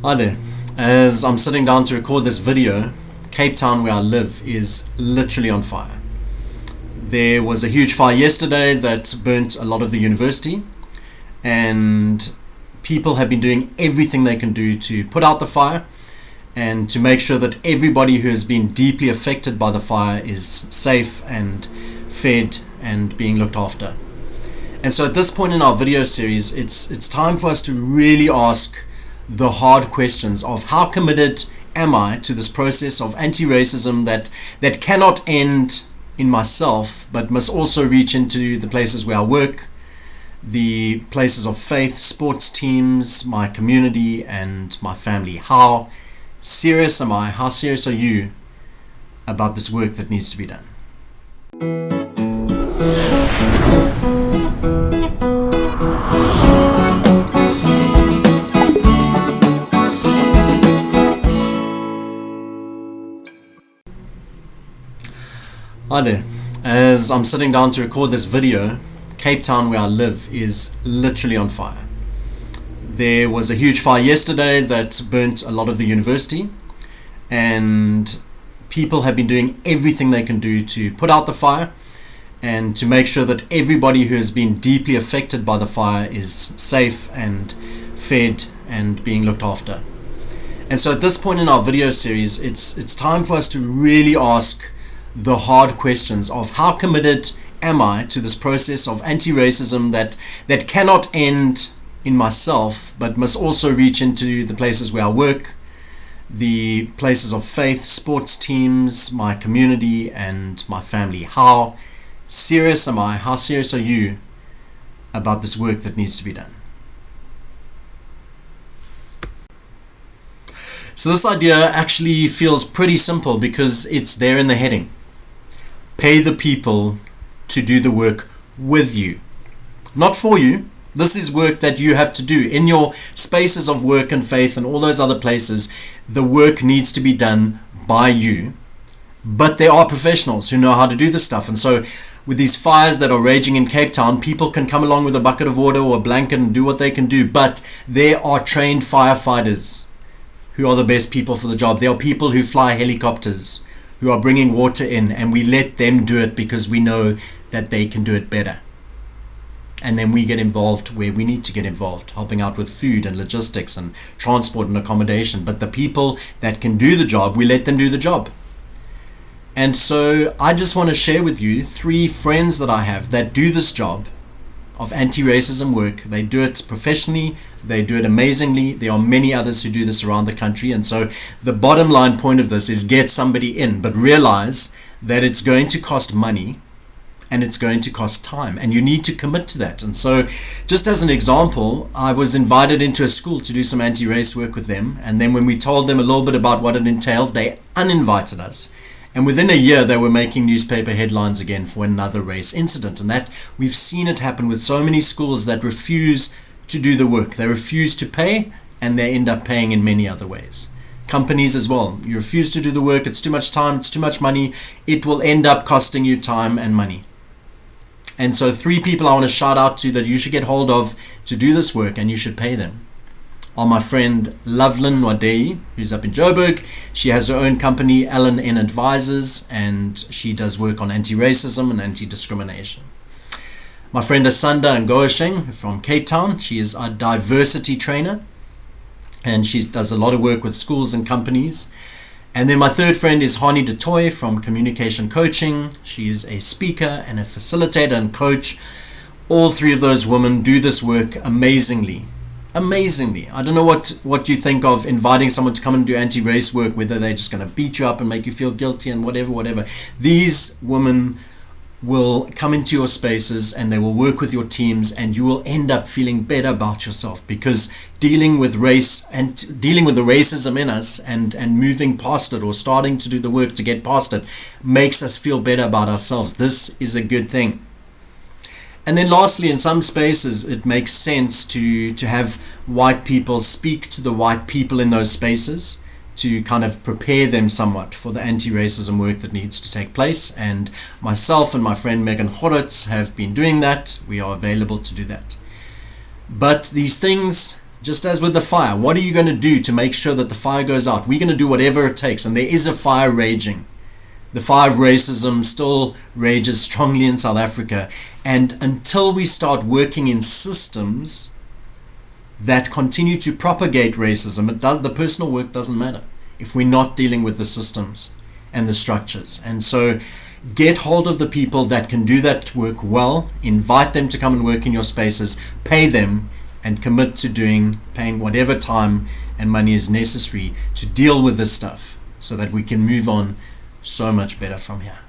Hi there. As I'm sitting down to record this video, Cape Town, where I live, is literally on fire. There was a huge fire yesterday that burnt a lot of the university, and people have been doing everything they can do to put out the fire and to make sure that everybody who has been deeply affected by the fire is safe and fed and being looked after. And so at this point in our video series, it's time for us to really ask the hard questions of how committed am I to this process of anti-racism that cannot end in myself, but must also reach into the places where I work, the places of faith, sports teams, my community, and my family. How serious am I? How serious are you about this work that needs to be done? Hi there. As I'm sitting down to record this video, Cape Town, where I live, is literally on fire. There was a huge fire yesterday that burnt a lot of the university, and people have been doing everything they can do to put out the fire and to make sure that everybody who has been deeply affected by the fire is safe and fed and being looked after. And so at this point in our video series, it's time for us to really ask the hard questions of how committed am I to this process of anti-racism that cannot end in myself, but must also reach into the places where I work, the places of faith, sports teams, my community, and my family. How serious am I? How serious are you about this work that needs to be done? So this idea actually feels pretty simple because it's there in the heading. Pay the people to do the work with you, not for you. This is work that you have to do in your spaces of work and faith and all those other places. The work needs to be done by you, but there are professionals who know how to do this stuff. And so with these fires that are raging in Cape Town, people can come along with a bucket of water or a blanket and do what they can do, but there are trained firefighters who are the best people for the job. There are people who fly helicopters who are bringing water in, and we let them do it because we know that they can do it better. And then we get involved where we need to get involved, helping out with food and logistics and transport and accommodation. But the people that can do the job, we let them do the job. And so I just want to share with you 3 friends that I have that do this job of anti-racism work. They do it professionally, they do it amazingly. There are many others who do this around the country. And so the bottom line point of this is get somebody in, but realize that it's going to cost money and it's going to cost time, and you need to commit to that. And so just as an example, I was invited into a school to do some anti-race work with them, and then when we told them a little bit about what it entailed, they uninvited us. And within a year, they were making newspaper headlines again for another race incident. And that we've seen it happen with so many schools that refuse to do the work. They refuse to pay, and they end up paying in many other ways. Companies as well. You refuse to do the work. It's too much time. It's too much money. It will end up costing you time and money. And so 3 people I want to shout out to that you should get hold of to do this work, and you should pay them, are my friend Lovelyn Wadei, who's up in Joburg. She has her own company, Ellen N Advisors, and she does work on anti-racism and anti-discrimination. My friend Asanda Ngoasheng from Cape Town. She is a diversity trainer, and she does a lot of work with schools and companies. And then my third friend is Hani DeToy from Communication Coaching. She is a speaker and a facilitator and coach. All 3 of those women do this work amazingly. Amazingly. I don't know what you think of inviting someone to come and do anti-race work, whether they're just going to beat you up and make you feel guilty and whatever. These women will come into your spaces and they will work with your teams, and you will end up feeling better about yourself, because dealing with race and dealing with the racism in us and moving past it, or starting to do the work to get past it, makes us feel better about ourselves. This is a good thing. And then lastly, in some spaces, it makes sense to have white people speak to the white people in those spaces to kind of prepare them somewhat for the anti-racism work that needs to take place. And myself and my friend Megan Horowitz have been doing that. We are available to do that. But these things Just as with the fire, what are you going to do to make sure that the fire goes out? We're going to do whatever it takes, and there is a fire raging. The fire of racism still rages strongly in South Africa, and until we start working in systems that continue to propagate racism, the personal work doesn't matter if we're not dealing with the systems and the structures. And so get hold of the people that can do that work well, invite them to come and work in your spaces, pay them, and commit to paying whatever time and money is necessary to deal with this stuff so that we can move on so much better from here.